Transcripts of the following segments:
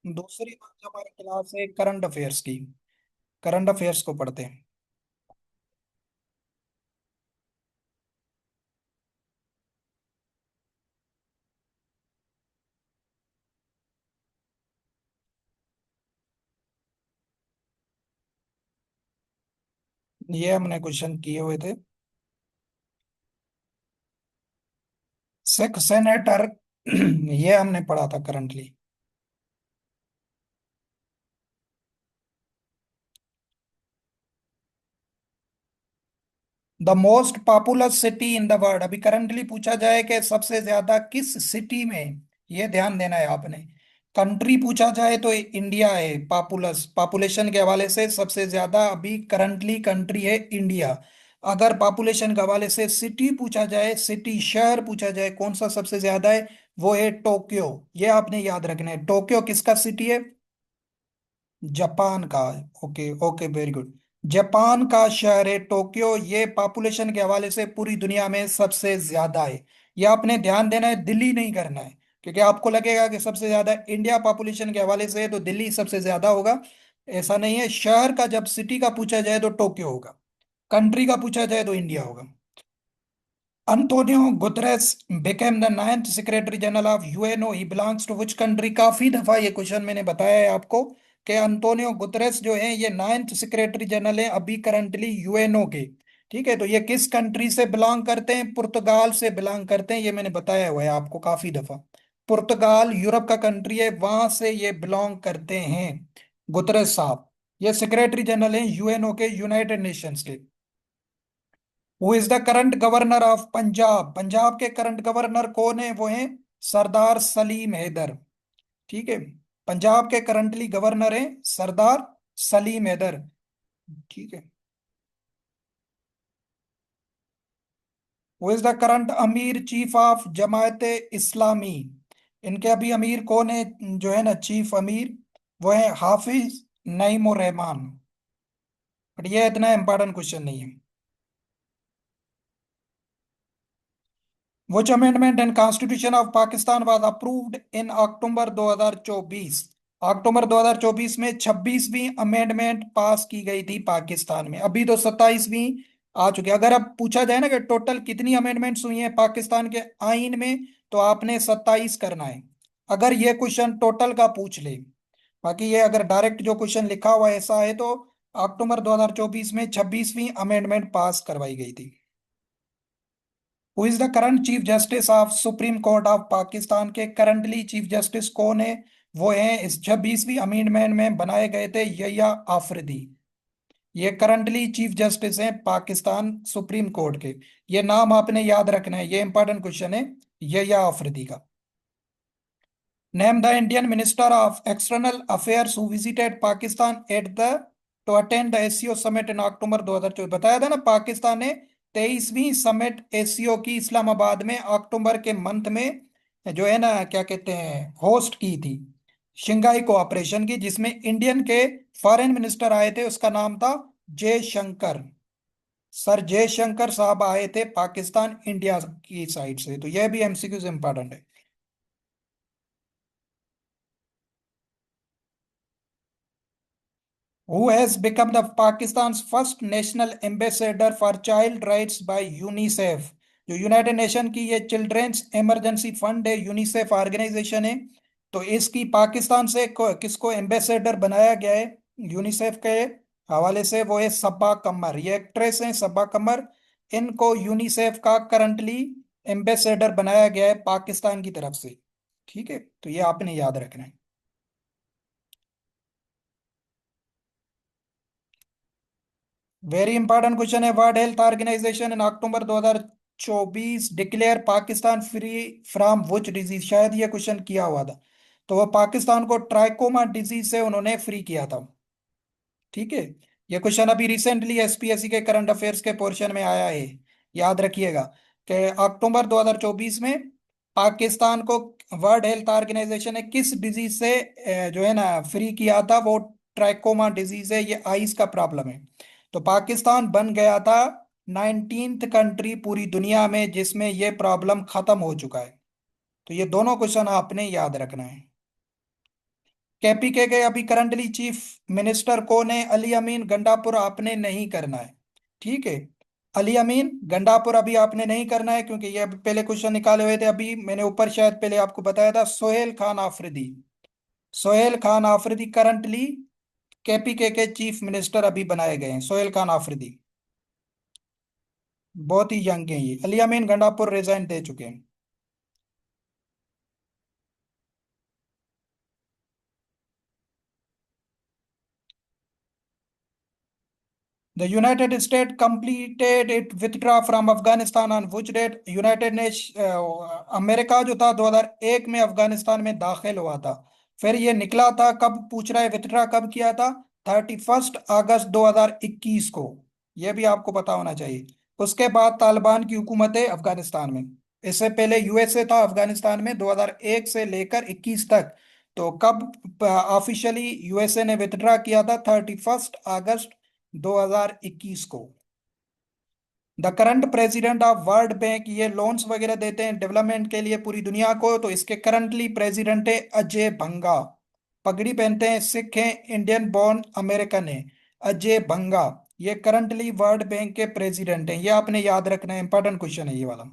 दूसरी बात हमारी क्लास है करंट अफेयर्स की। करंट अफेयर्स को पढ़ते हैं। ये हमने क्वेश्चन किए हुए थे। सिख सेनेटर ये हमने पढ़ा था currently. The most populous city in the world, अभी करंटली पूछा जाए कि सबसे ज्यादा किस सिटी में, ये ध्यान देना है आपने। कंट्री पूछा जाए तो इंडिया है, पॉपुलस पॉपुलेशन के हवाले से सबसे ज्यादा अभी करंटली कंट्री है इंडिया। अगर पॉपुलेशन के हवाले से सिटी पूछा जाए, सिटी शहर पूछा जाए कौन सा सबसे ज्यादा है, वो है टोक्यो। ये आपने याद रखना है, टोक्यो किसका सिटी है? जापान का। Okay okay, very good. Japan का शहर है टोक्यो, ये पॉपुलेशन के हवाले से पूरी दुनिया में सबसे ज्यादा है। ये आपने ध्यान देना है, दिल्ली नहीं करना है। क्योंकि आपको लगेगा कि सबसे ज्यादा इंडिया पॉपुलेशन के हवाले से है तो दिल्ली सबसे ज्यादा होगा। ऐसा नहीं है, शहर का जब सिटी का पूछा जाए तो टोक्यो होगा, कंट्री का पूछा जाए तो इंडिया होगा। Antonio Guterres became the ninth secretary general of UNO, he belongs to which country. काफी दफा ये क्वेश्चन मैंने बताया है आपको कि अंतोनियो गुतरेस जो है ये नाइन्थ सेक्रेटरी जनरल है अभी करंटली यूएनओ के। ठीक है, तो ये किस कंट्री से बिलोंग करते हैं? पुर्तगाल से बिलोंग करते हैं, ये मैंने बताया हुआ है आपको काफी दफा। पुर्तगाल यूरोप का कंट्री है, वहां से ये बिलोंग करते हैं गुतरेस साहब। ये सेक्रेटरी जनरल हैं यूएनओ के, यूनाइटेड नेशंस के। Who is the current governor of Punjab, Punjab के करंट गवर्नर कौन है? वो है सरदार सलीम हैदर। ठीक है, पंजाब के करंटली गवर्नर हैं सरदार सलीम हैदर। ठीक है। हु इज द करंट अमीर चीफ ऑफ जमायत इस्लामी, इनके अभी अमीर कौन है? जो है ना चीफ अमीर, वो है हाफिज नईमुर रहमान। बट ये इतना इंपॉर्टेंट क्वेश्चन नहीं है। Which amendment and Constitution of Pakistan was approved in October 2024? अक्टूबर 2024 में 26वीं अमेंडमेंट पास की गई थी पाकिस्तान में, अभी तो 27वीं आ चुकी है। अगर अब पूछा जाए ना कि टोटल कितनी अमेंडमेंट्स हुई हैं पाकिस्तान के आइन में, तो आपने 27 करना है, अगर ये क्वेश्चन टोटल का पूछ ले। बाकी ये अगर डायरेक्ट जो क्वेश्चन लिखा हुआ है ऐसा है तो अक्टूबर 2024 में 26वीं अमेंडमेंट पास करवाई गई थी। Who is the current chief justice of supreme court of Pakistan के करंटली चीफ जस्टिस कौन है? वो है इस 26वीं अमेंडमेंट में बनाए गए थे यया आफरीदी। ये करंटली चीफ जस्टिस हैं पाकिस्तान सुप्रीम कोर्ट के। ये नाम आपने याद रखना है, ये इंपॉर्टेंट क्वेश्चन है यया आफरीदी का। Name the Indian minister of external affairs who visited Pakistan at the to attend the SCO summit in October 2024। बताया था ना, पाकिस्तान ने 23वीं समिट एससीओ की इस्लामाबाद में अक्टूबर के मंथ में जो है ना क्या कहते हैं होस्ट की थी, शंघाई कोऑपरेशन की, जिसमें इंडियन के फॉरेन मिनिस्टर आए थे, उसका नाम था जयशंकर। सर जयशंकर साहब आए थे पाकिस्तान इंडिया की साइड से, तो यह भी एमसीक्यू से इंपॉर्टेंट है। Who has become the Pakistan's first national ambassador for child rights by UNICEF? जो यूनाइटेड नेशन की ये चिल्ड्रंस इमरजेंसी फंड है, यूनिसेफ ऑर्गेनाइजेशन है, तो इसकी पाकिस्तान से किसको एम्बेसडर बनाया गया है यूनिसेफ के हवाले से? वो है सबा कमर, ये एक्ट्रेस हैं सबा कमर। इनको यूनिसेफ का करंटली एम्बेसडर बनाया गया है पाकिस्तान की तरफ से। ठीक है, तो ये आपने याद रखना है। वेरी इंपॉर्टेंट क्वेश्चन है, world health organisation in October 2024 declare Pakistan free from which disease? शायद ये क्वेश्चन किया हुआ था, तो वो पाकिस्तान को ट्राइकोमा डिजीज से उन्होंने फ्री किया था। ठीक है, ये क्वेश्चन अभी रिसेंटली एसपीएससी के करंट अफेयर्स के पोर्शन में आया है, याद रखिएगा कि अक्टूबर 2024 में पाकिस्तान को वर्ल्ड हेल्थ ऑर्गेनाइजेशन ने किस डिजीज से जो है ना फ्री किया था? वो ट्राइकोमा डिजीज है, ये आइस का प्रॉब्लम है। तो पाकिस्तान बन गया था 19th कंट्री पूरी दुनिया में जिसमें ये प्रॉब्लम खत्म हो चुका है। तो ये दोनों क्वेश्चन आपने याद रखना है। केपीके के अभी करंटली चीफ मिनिस्टर कौन है? अली अमीन गंडापुर आपने नहीं करना है। ठीक है। अली अमीन गंडापुर अभी आपने नहीं करना है, क्योंकि ये अभी पहले क्वेश्चन निकाले हुए थे। अभी मैंने ऊपर शायद पहले आपको बताया था, सोहेल खान आफरीदी। सोहेल खान आफरीदी करंटली केपीके के चीफ मिनिस्टर अभी बनाए गए हैं, सोहेल खान आफरीदी। बहुत ही यंग है ये। अली अमीन गंडापुर रिजाइन दे चुके हैं। The United States completed it withdraw from Afghanistan on which date? United nation America जो था 2001 में अफगानिस्तान में दाखिल हुआ था। फिर ये निकला था कब, पूछ रहा है विथड्रा कब किया था? 31 अगस्त 2021 को। ये भी आपको पता होना चाहिए। उसके बाद तालिबान की हुकूमत है अफगानिस्तान में। इससे पहले यूएसए था अफगानिस्तान में 2001 से लेकर 21 तक। तो कब ऑफिशियली यूएसए ने विथड्रा किया था? 31 अगस्त 2021 को। The current president of world bank, ये लोन्स वगैरह देते हैं डेवलपमेंट के लिए पूरी दुनिया को, तो इसके करंटली प्रेसिडेंट है अजय भंगा। पगड़ी पहनते हैं, सिख हैं, इंडियन बॉर्न अमेरिकन है। अजय भंगा ये करंटली वर्ल्ड बैंक के प्रेसिडेंट हैं। ये आपने याद रखना है, इंपॉर्टेंट क्वेश्चन है ये वाला।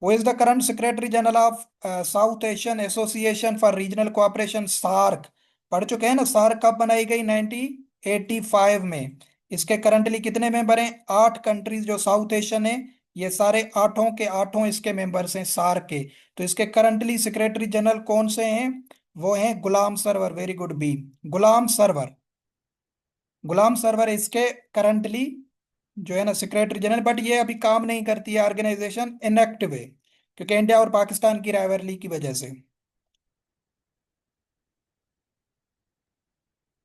वो is the current secretary general of South Asian Association for Regional Cooperation, SAARC. पढ़ चुके हैं ना, सार्क कब बनाई गई? 1985 में। इसके करंटली कितने मेंबर हैं? 8 कंट्रीज जो साउथ एशियन है, ये सारे आठों के आठों इसके मेंबर्स हैं सार्क के। तो इसके करंटली सेक्रेटरी जनरल कौन से हैं? वो हैं गुलाम सरवर। वेरी गुड बी, गुलाम सरवर। गुलाम सरवर इसके करंटली जो है ना सेक्रेटरी जनरल। बट ये अभी काम नहीं करती है ऑर्गेनाइजेशन, इनएक्टिव है, क्योंकि इंडिया और पाकिस्तान की राइवलरी की वजह से।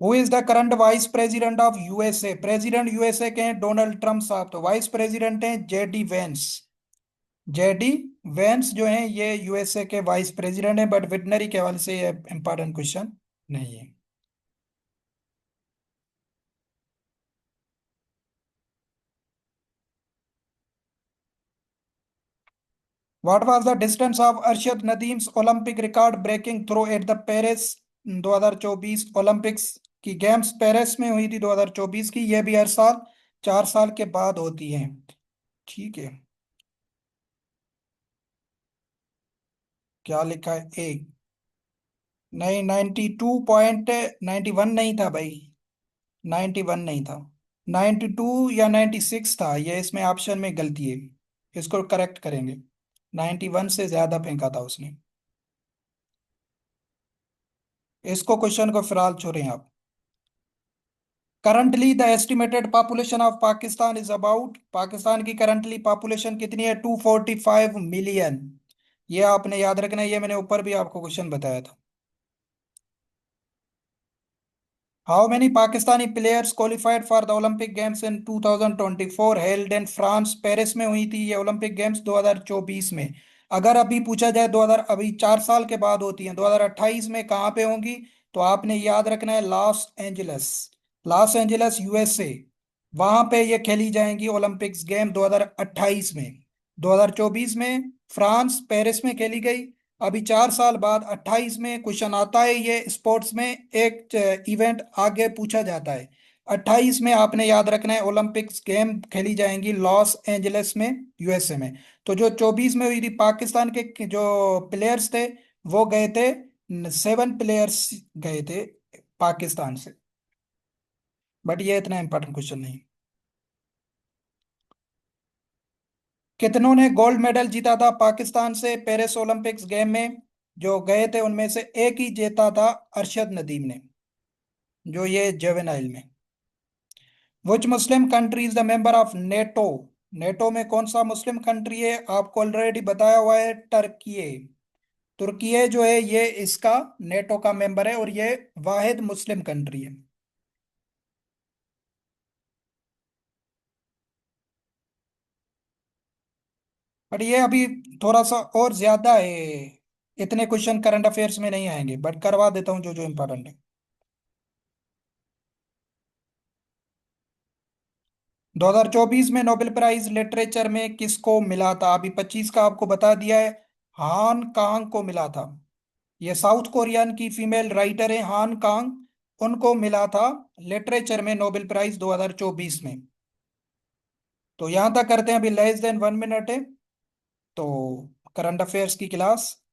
Who is the current vice president of USA? President USA के हैं डोनाल्ड ट्रंप साहब, तो वाइस प्रेसिडेंट हैं जेडी वेंस। जेडी वेंस जो हैं ये यूएसए के वाइस प्रेसिडेंट हैं। बट वेटनरी के हवाले से ये इंपॉर्टेंट क्वेश्चन नहीं है। What was the distance of Arshad Nadeem's Olympic record breaking throw at the Paris 2024 Olympics की गेम्स? पेरिस में हुई थी 2024 की। ये भी हर साल 4 साल के बाद होती है। ठीक है। क्या लिखा है? ए? नहीं, 92.91 नहीं था भाई। 91 नहीं था। 92 या 96 था ये, इसमें ऑप्शन में गलती है। इसको करेक्ट करेंगे। 91 से ज्यादा फेंका था उसने। इसको क्वेश्चन को फिलहाल छोड़ें आप। Currently the estimated population of Pakistan is about? Pakistan की करंटली पॉपुलेशन कितनी है? 245 मिलियन। ये आपने याद रखना है, ये मैंने ऊपर भी आपको क्वेश्चन बताया था। How many Pakistani players qualified for the Olympic games in 2024 held in France? Paris में हुई थी ये ओलंपिक गेम्स 2024 में। अगर अभी पूछा जाए 2000, अभी 4 साल के बाद होती हैं, 2028 में कहाँ पे होंगी? तो आपने याद रखना है Los Angeles. Los Angeles USA, वहां पे ये खेली जाएंगी ओलंपिक्स गेम 2028 में। 2024 में फ्रांस पेरिस में खेली गई। अभी 4 साल बाद 28 में क्वेश्चन आता है, ये स्पोर्ट्स में एक इवेंट आगे पूछा जाता है। 28 में आपने याद रखना है ओलंपिक्स गेम खेली जाएंगी लॉस एंजलिस में, यूएसए में। तो जो 24 में हुई थी, पाकिस्तान के जो प्लेयर्स थे वो गए थे, 7 प्लेयर्स गए थे पाकिस्तान से। बट ये इतना इंपॉर्टेंट क्वेश्चन नहीं। कितनों ने गोल्ड मेडल जीता था पाकिस्तान से पेरिस ओलंपिक्स गेम में? जो गए थे उनमें से एक ही जीता था, अरशद नदीम ने, जो ये जेवेनाइल में। Which Muslim country is the member of NATO? NATO में कौन सा मुस्लिम कंट्री है? आपको ऑलरेडी बताया हुआ है, टर्की। तुर्की जो है ये इसका नेटो का मेंबर है, और ये वाहिद मुस्लिम कंट्री है। बट ये अभी थोड़ा सा और ज्यादा है, इतने क्वेश्चन करंट अफेयर्स में नहीं आएंगे, बट करवा देता हूँ जो जो इंपॉर्टेंट है। 2024 में नोबेल प्राइज लिटरेचर में किसको मिला था? अभी 25 का आपको बता दिया है। हान कांग को मिला था। ये साउथ कोरियन की फीमेल राइटर है हान कांग। उनको मिला था लिटरेचर में नोबेल प्राइज 2024 में। तो यहां तक करते हैं, अभी लेस देन 1 मिनट है। तो करंट अफेयर्स की क्लास